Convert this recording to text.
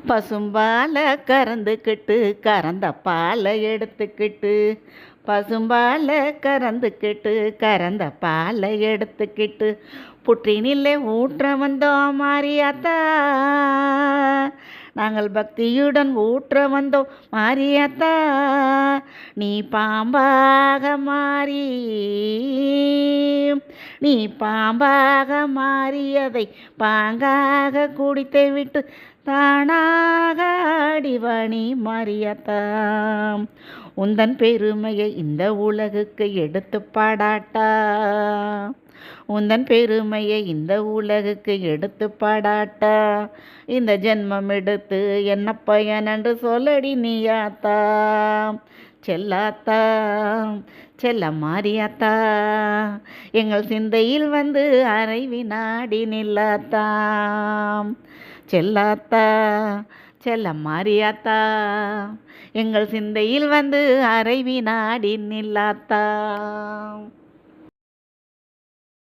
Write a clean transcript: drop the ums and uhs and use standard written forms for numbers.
பசும்பாலை கறந்துக்கிட்டு கறந்த பாலை எடுத்துக்கிட்டு பசும்பாலை கறந்துக்கிட்டு கறந்த பாலை எடுத்துக்கிட்டு புற்றினிலே ஊற்ற வந்தோம் மாரியாத்தா. நாங்கள் பக்தியுடன் ஊற்ற வந்தோம் மாரியாத்தா. நீ பாம்பாக மாறி நீ பாம்பாக மாறியதை பாங்காக குடித்து விட்டு தானாக ஆடிவாணி மாரியாத்தா. உந்தன் பெருமையை இந்த உலகுக்கு எடுத்து பாடாட்டா. உந்தன் பெருமையை இந்த உலகுக்கு எடுத்து பாடாட்டா. இந்த ஜென்மம் எடுத்து என்ன பயன் என்று சொல்லடி நீயாத்தா. செல்லாத்தா செல்ல மாரியாத்தா, எங்கள் சிந்தையில் வந்து அரை வினாடி நில்லாத்தா. செல்லாத்தா செல்ல மாரியாத்தா, எங்கள் சிந்தையில் வந்து அரை வினாடி நில்லாத்தா.